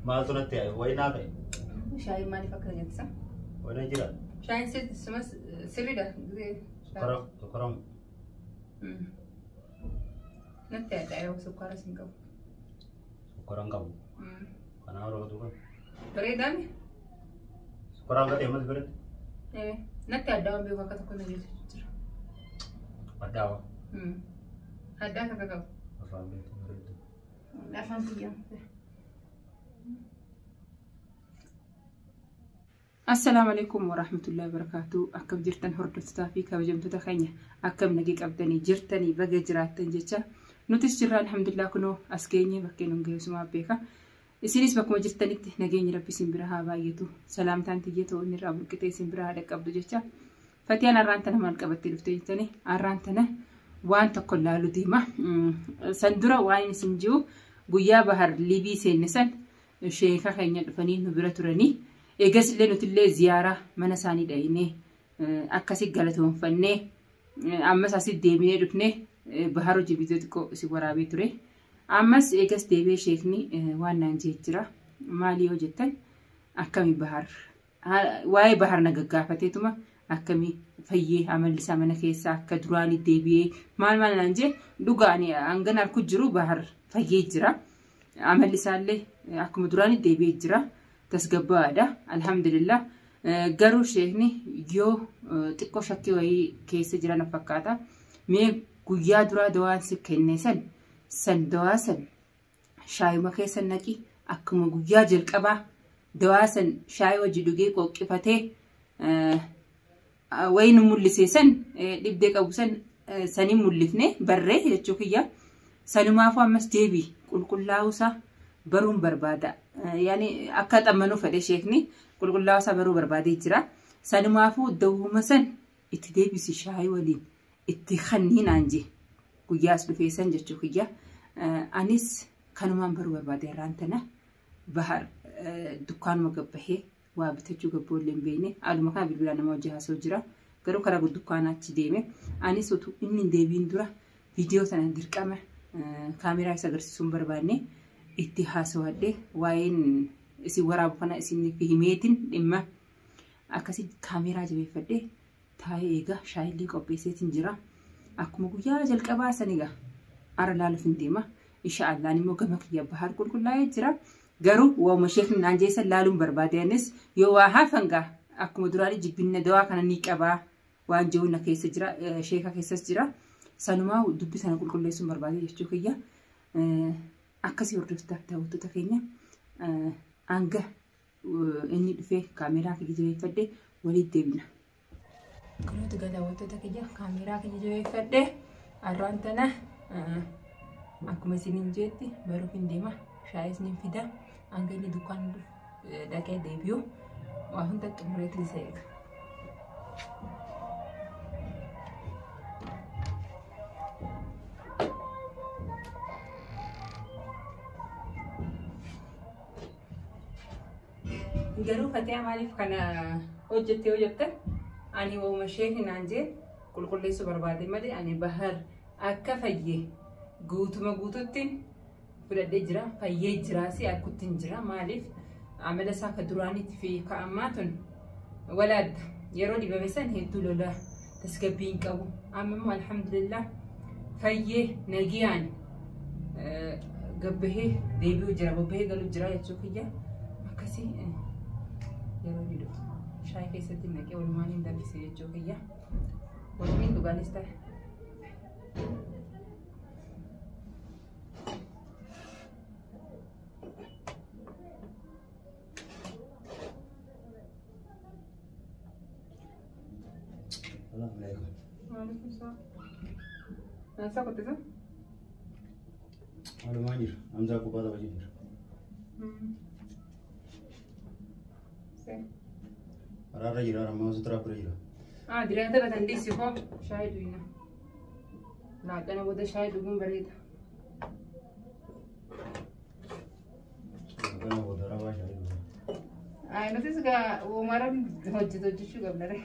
ما تنتهي وين هذا شاي مالي فكرة جالسة وين جرا شاي ست سمس سريدة سكرام نتهي دعوة سكر سنكو سكرام كم أنا أروح دوكا بريد أمي سكرام كده يمس بريد إيه نتهي دعوة بيوكا كتكون جالسة الدعوة هداك كاكاو أفهم بريد لا فهمت يا السلام عليكم ورحمة الله وبركاته. أكم جرتن هردوستا في كوجمتو تخينيا أكم نجيك أبدني جرتني بقى جراتن جتة نوتس الحمد لله كنو أسكيني بكينو جيسو ما بيكا إسيريس بكم جرتني نجيني ربي سنبرها بايتو سلام تانتي جتو إني رابو كتير سنبرها لك أبدو جتة فتيانا رانتنا مالك أبتي لفتيتني أرانتنا وان تقول لالو ديما سندرا وين سنجو بويا بحر ليبي سينسن شيخا خينيا دفنين نبرتورني eegas illee nuti illee ziyaara mana isaanii dhayinee akkasi galatoonfannee ammas asi deebinee dhufnee bahar hojii biyyoo xiqqoo si waraabee ture ammas eegas deebee sheekni waan naan jira maali yoo jettan akkami bahar waa'ee bahar nagaggaafateetuma akkami fayyee amallisaa mana keessaa akka duraanii deebi'ee maal naan jee dhugaanii hangan harku jiru bahar fayyee jira amallissaallee akkuma duraanii deebi'ee jira تسقباده الحمد لله قروا شيخني يو تكو شكي وهي كيس جرانا فكاتا مي قويا درا دوان سكيني سن دواسن شاي ما كيسن نكي أكما قويا جلقبا دواسن شاي وجدوغي قوكفتي وين مولسي سن لبديك أبو سن سني مولفني بري يتشوكيا سنما فامس ديبي قل لاوسا برون بربادا يعني أكاد أمنو فدي شيخني كل الله صبروا بربادي جرا سنمافو دو مسن اتدي بس شاي ولين اتخنين عنجي كوياس بفيسن جتشو كيا أنيس كانوا ما بروا بربادي رانتنا بحر دكان مقبهه وابتجو قبول لمبيني على مكان بالبلاد موجهة سوجرا كرو كرا الدكانات تديمه أنيس وتو إني ديبين درا فيديو سندير كامه كاميرا سجرس سومبر باني اتحاس وده وين إسي وراب فنا إسي نفهميتين إما أكاسي كاميرا جبي فده تاي إيجا شايلي كوبيسيتين جرا أكمل يا جل كباسة نيجا أرلال فنديما إن شاء الله نمو كمك يا بحر كل لا يجرا جرو ومشيخ نانجيس لالم بربادينس يوها فنجا أكمل دراري جبنا دوا كنا نيكابا وانجونا كيس جرا شيخا كيس جرا سنما ودبي سنة كل يسوم بربادي يشتوكيا أكاسي وردوستا تاوتو تكينيا أنجا إني دفع كاميرا كي جوي فده وليد دبنا كنو تقول أوتو تكينيا كاميرا كي جوي فده أرانتنا أكو مسينين جيتي برو فينديما شايس نفيدا أنجا إني دكان دكان ديبيو وهم تكمرت لسيك جرو فتاة مالي فكنا وجدت أنا ومشيخ نانجي كل ليس بربادي مالي أنا بحر أكفيه قوت ما قوتتين فرد جرا فيه جراسي أكوتين جرا مالي عمل ساك دراني في كأماتن ولد يرودي بمسان هيدولو لا تسكبين كأو أما الحمد لله فيه نجيان قبه ديبيو جرا ببه قالوا جرا يتشوكيا أكسي يروني دو شاي كيسة تنكي والماني دا بيسير جوكيا والمين دوغان استا السلام عليكم وعليكم السلام ناسا كنت سا؟ أنا ما أجير أمزا كوبادا بجير أرى رجلا رمى سترا برجلا ديرانتا بتندي سيفو شاهد وينا لا أنا بده شاهد وقوم بريد أنا بده روا شاهد نتيجة كا ومرة هجت شو قبل ده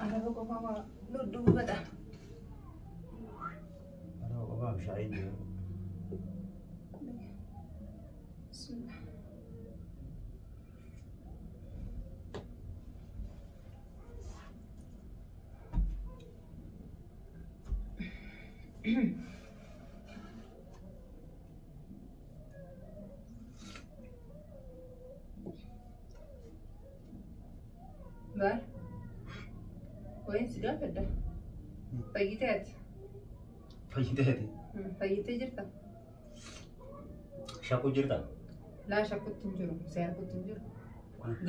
أنا Apa kau mama duduk kata? Ada apa syahid dia? Bismillah. Bar, وين سجاد ده؟ فايتات Fayyidati. فايتة جرتا Shaku jirta. لا شكوت تنجرو سيار كنت تنجرو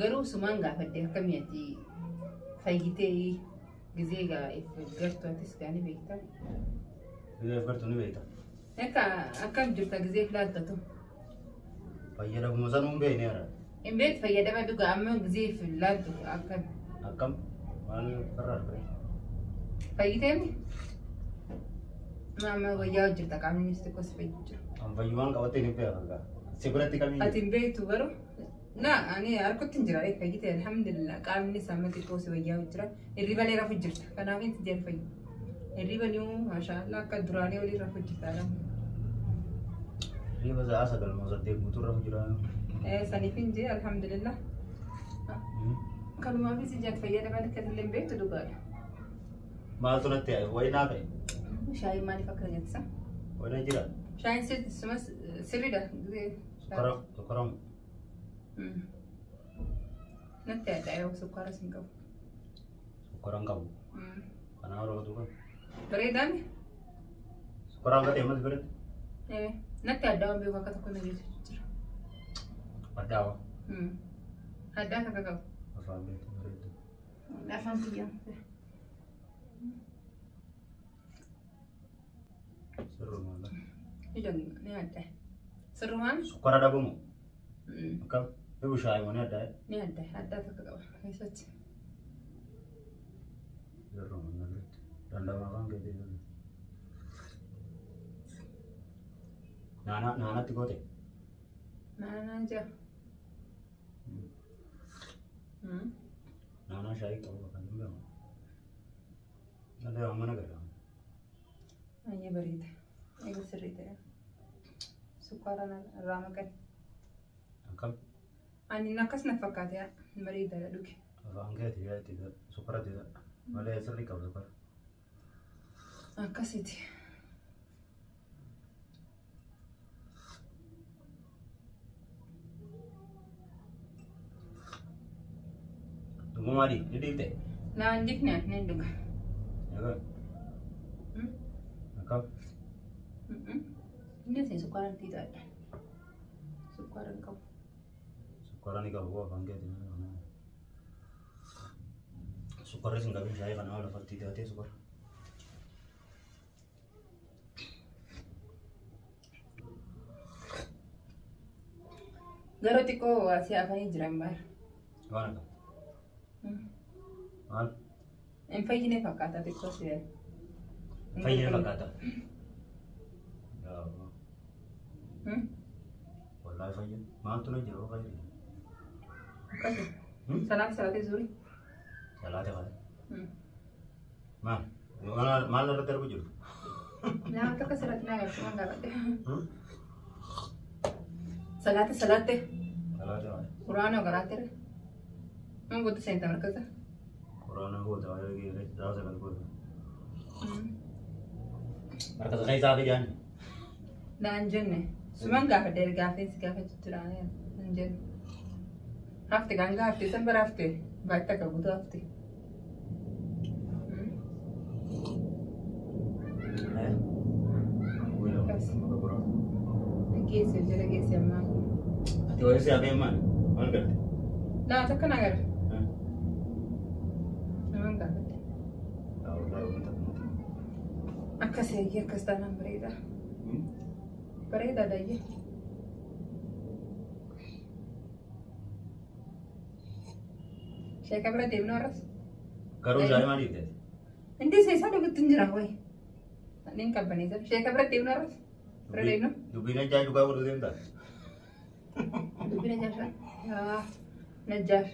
قالوا سمان قاعد كم يأتي فايتة جزيجا إفجرتو تسكاني بيتا Dia bertu ni beta. هكا أكم جرتا جزيك لا تتو Fayyada kumusan umbe ni ara. إن بيت فايدة ما دوغا أما جزي في لا تتو أكم Akam mal karar bre. فايتة مي ما وياه جرتا كامل نستكوس فايتة Am fayyuan kawate ni pe aga. Sekurati kami. أتين بيت وبرو لا أنا أركض تنجرا إيه فايتة الحمد لله كامل نسامة تكوس وياه جرا الريبا اللي رافو جرتا كان عامل تجار فاي الريبا اليوم ما شاء الله كدراني ولي رافو جرتا Dia bahasa asa kalau mau sedek butuh orang jiran. سنفين جي الحمد لله كانوا ما في سجاد فيا بعد كده اللي بيت دوغال Mal tu nanti, why nak? شاي ماني فاكره جد صح Why nak jiran? شاي نسيت سمس سريدا زي Sekarang. نتي ada سكر سنكو Sekarang kau. Karena orang tu kan. بري دامي Sekarang kau temas berat. ايه نتي ada بيو كاكا تكون جيت Ada apa? ada كاكا Apa berat berat. لا فهمت يا Seru malah. إذا ني ada سرمان Sekarang ada kamu. Kau, ibu syai mana ada? ني ada كاكا هيسات Seru malah. Danda makan gitu. Nana tiga teh. معنا جا Nana syai tahu kan juga. Ada yang mana kerja? هي بريدة هي بس الريدة سكر أنا رامكن Angkat. أني ناقصنا فقط يا بريدة يا دوكي Apa angkat tidak. Sekarang tidak. Malah sering kau sekarang. ناقصتي Tunggu mari, jadi teh. لا عندك نحن دوكا Ya kan? Angkat. ini sih sukaran tidak ada sukaran kau Sekarang ni kau buat angkat ini. Sekarang sih nggak bisa ya karena ada pasti tidak ada sekarang. garoti ko siapa ni jerambar Mana? Mal. em fai ne fakata te ko sih Fayya kata. Ya Allah. Wallahi fayya. Mal tu nak jawab fayya. kasi salat salat zuri Salah dia kata. Mal. Mal nak terbujur. لا أعتقد صلاة ما يعرف ما قرأت صلاة صلاة Salah dia kata. قرآن وقرأت ما قلت سنت مركزة Quran aku dah ada lagi. Dah saya kata. Mereka tak kaya sahaja jangan. لا أنجنة سمان قافة دير قافة سقافة ترانا أنجن هفتة كان قافتي سنبر هفتة بعد تكبر هفتة جيس الجرا جيس يا مان Ati wajah siapa yang mana? Mana kerja? لا تكن أجر سمان قافة Tahu tahu tak. أكسر يا كستانا بريدة بريدة داية شيء كبر ديم نورس Karu saya mana itu? أنت سيسا لو بتنجرا وين نين كبني زب شيء كبر ديم نورس بريدة إنه Dubina jaya juga baru dia tak. دبي نجار يا نجار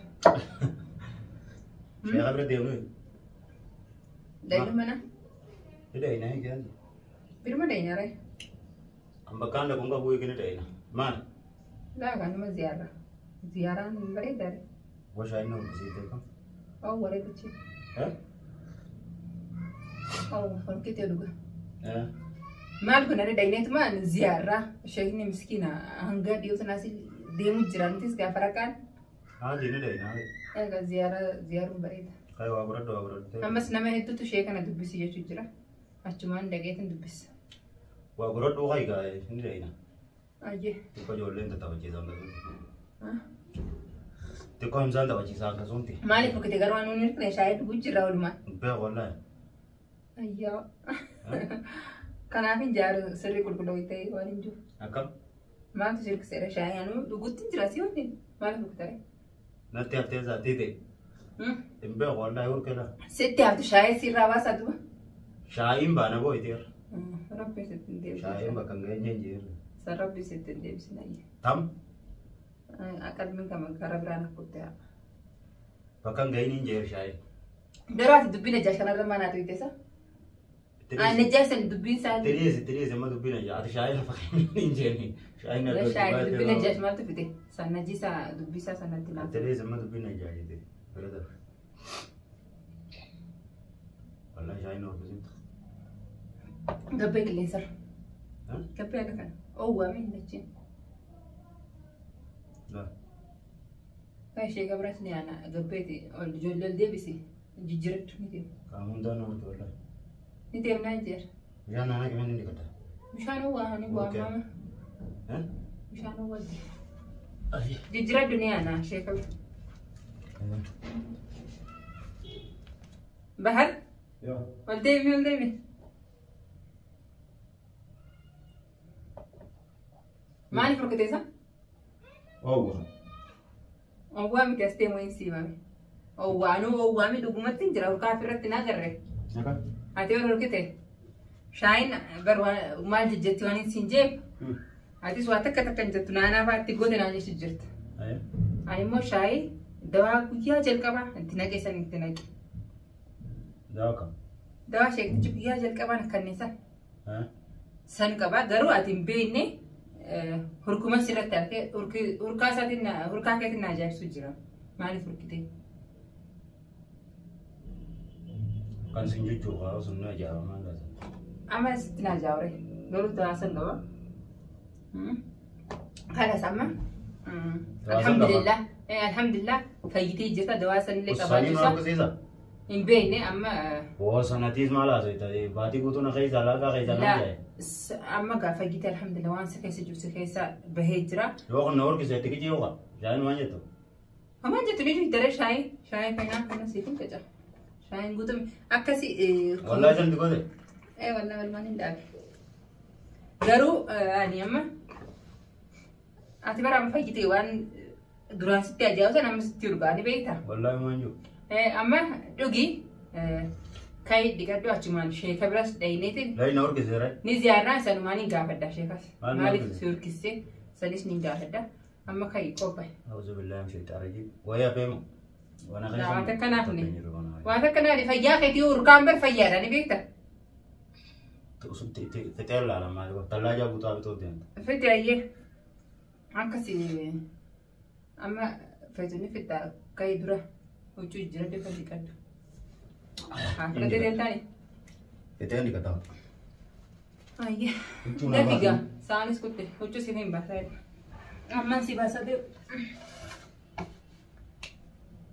Saya kabar dia ni. Daynu mana? Dayna hiikan. Birma dayna ray. Bakkaan da kunga bu'ee kini dayna. Maal? Laa kanuma ziyaara. Ziyaaraan bareedaadha. Washaa inni hordofsiisee kam? Oo wareedachi. Oo horkitee dhuga. Maal kun ani dayneetuma ziyaara. Sheekni miskiina hanga dhiyootan asii deemu jirantis gaafa raqaan. Diina dayna. Egaa ziyaaruun bareeda. Kaya waa baradhu. Ammas nama hedduutu shee kana dubbisi jechuu jira. Achumaan dhageetan dubbisa. Waa baradhu kaya inni dayna. Ayyee. Xiqqoo ijoolleen tattafachiisaa akkasumas. Xiqqoo himsaan taphachiisaa akkasumti. Maaliif bukkite garuu waan nuuni hirkine shaayii dhuguu jirra walumaan. Beeku wallahi. Ayyaa. Kanaaf hin jaaru sirrii qulqulluu ta'e waan hin jiru. Akkam? Maaltu shirkiseera shaayii anuu dhuguutti jira si waliin. Maaliif bukkitare? Natti haftee isaatti ta'e. Hin beeku wallahi hurkela. Sitti haftu shaayii sirraa baasaa duba. Shaayiin baana boo'iteera. Rabbi sitti hin deebisu. Shaayiin bakka hin geenye hin jirre. San rabbi sitti hin deebisin ayyee. Tam? Aqalmiin kama gara biraan akkutte haa. Bakka hin geenye hin jirre shaayiin. Daraati dubbiin ajaa'iba kanarra maanaa tuuteessa? Najaasan dubbiin isaa. Tiriis amma dubbiin ajaa'iba. Shaayiin lafa hin jirre. Shaayiin adda addaa. Dubbiin ajaa'iba maaltu fite? San najisaa dubbisaa sanatti laata. Tiriis amma dubbiin ajaa'iba. Fayyadamu. Wallahi shaayiin hordofsiisa. Gabbee qilleensarra. Gabbee akka kana. Oowwaame hin dachiin. Kan ishee gabras ni aana gabbeeti ijoollee deebisi jijjiirrattu ni deemu. Qaamuun daanuu miti wallahi. Ni deemnaa hin jeera. Bishaan naannoo kamiin ni dhiqata? Bishaan oowwaa ni waamama. Bishaan oowwaati. Ayi. Jijjiirrattu ni aana ishee qabdu. Bahar? Yoo. Ol deemi. Maaliif rukuteessa? Oowwaa. Oowwaa miti as deemu hin siimame. Oowwaami dhugumatti hin jira urkaaf irratti na agarre. Ati yoo rukute shaayiin maal jejjetti waan hin siin jeefu. Atis waa takka hin jettu naanaa fa'aatti goote naan jechu jirta. Ani immoo shaayii dawaa guyyaa jalqabaa itti naqeessan itti naqe. Dawaa kam? Dawaa sheektichi guyyaa jalqabaan kanniisan. San qabaa garuu ati hin beekne hurkuma sirratti argee hurkaa keetiin na ajaa'ibsu jira. Maaliif hurkite? Kan sin jechuun haa sun na ajaa'iba maal laata? Amma sitti na ajaa'ure. Garuu dawaa san qaba. Kanas amma alhamdulillah fayyitee jirta dawaa sanillee qabaachuusaa. Hin beekne amma. Sanatiis maal haasa'e baatii guutuu na keessa laagaa keessa na ajaa'iba. Amma gaafa gite alhamdulillah waan si keessa jiru si keessa bahee jira. Yoo kun na horkise itti kijii yookaan shaayiin waan jettu. Waan jettu ni daree shaayii kana siifin qaca. Shaayiin guutuun akkasii. Wallahi santi goote. Wallahi walmaan hin dhaabe. Garuu ani amma ati bara amma fayyite waan duraan sitti ajaa'iba sana amma sitti urgaa ni beektaa. Wallahi waan jiru. Amma dhugi. Kai digaddu achumaan sheeka biras dhayineetiin. Dayna horkiseera. Ni ziyaarraa sanumaan hin gaafadda sheekas. Maaliif si horkissee sanis ni gaafadda. Amma kai qophaa'e. Auzu billahi shaytaan rajiim. Wayyaa feemu. Waan akkanaaf ne. Waan akkanaaf fayyaa keetii urgaan bar fayyaadha ni beekta. Fixee laala maali tallaajaa guutaa bitoo deemta. Fixee ayyee. Akkasii amma feetuun fixaa kai dura huccuu jira deefa diqaddu. Nanti deltani. Itu yang dikatakan. Iya. Dah tiga. Sanis kutte. Hucu sih nih bahasa. Aman sih bahasa deh.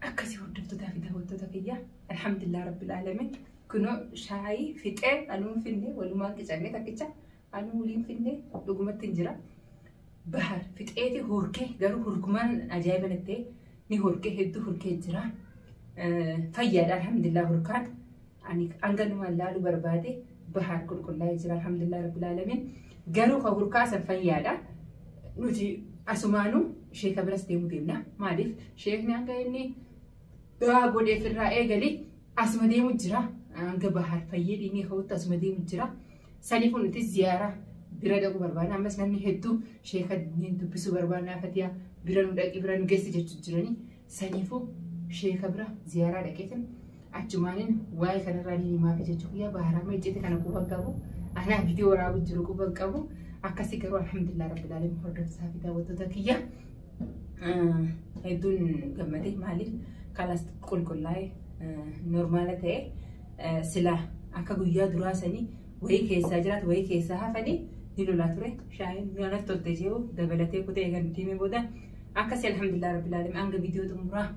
Akasih udah tuh dah ya. Alhamdulillah Rabbil Alamin. Kuno syai fitre anu finne waluman kicane tak kica anu ulin finne dokumen tinjira. Bahar fitre itu hurke garu hurkuman ajaib nete ni hurke itu hurke jira. Fayyada alhamdulillah hurkaan ani anganuma laalu barbaade bahar qulqullaa'ee jira alhamdulillah rabbil alamin garuu ka hurkaa san fayyada nuti asumaanu sheeka biras deemna maaliif sheekni hanga inni dawaa godhee firraa eegali asuma deemu jira hanga bahar fayyadii ni hawwatu asuma deemu jira saniif nuti ziyaara bira dhaqu barbaada ammas namni hedduu sheeka dubbisuu barbaadna fatiyaa bira nu dhaqi bira nu geessi jechuu jirani saniifuu sheeka bira ziyaaraa dhaqeetin achumaaniin waa'ee kanarraa ni himaa fi jechuudha baharaa meejjete kana quba qabu anaa viidiyoo waraabu jiru quba qabu akkasii garuu alhamdulillah rabbil alamin hordofsaa fi daawwattoota kiyya hedduun gammadee maaliif kalas qulqullaa'ee normaala ta'e sila akka guyyaa duraa sanii wayii keessaa jiraatu wayii keessaa hafanii ni lolaa ture shaayiin nyaanatti tolte jiru dabalatee kutee eegan diimee booda akkasii alhamdulillah rabbil alamin hanga viidiyoo xumuraa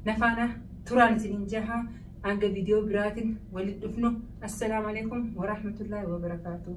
nafaana turaan isiniin jaha hanga viidiyoo biraatiin walitti dhufnu. Assalaamu alaikum wa rahmatullahi wa barakaatuh.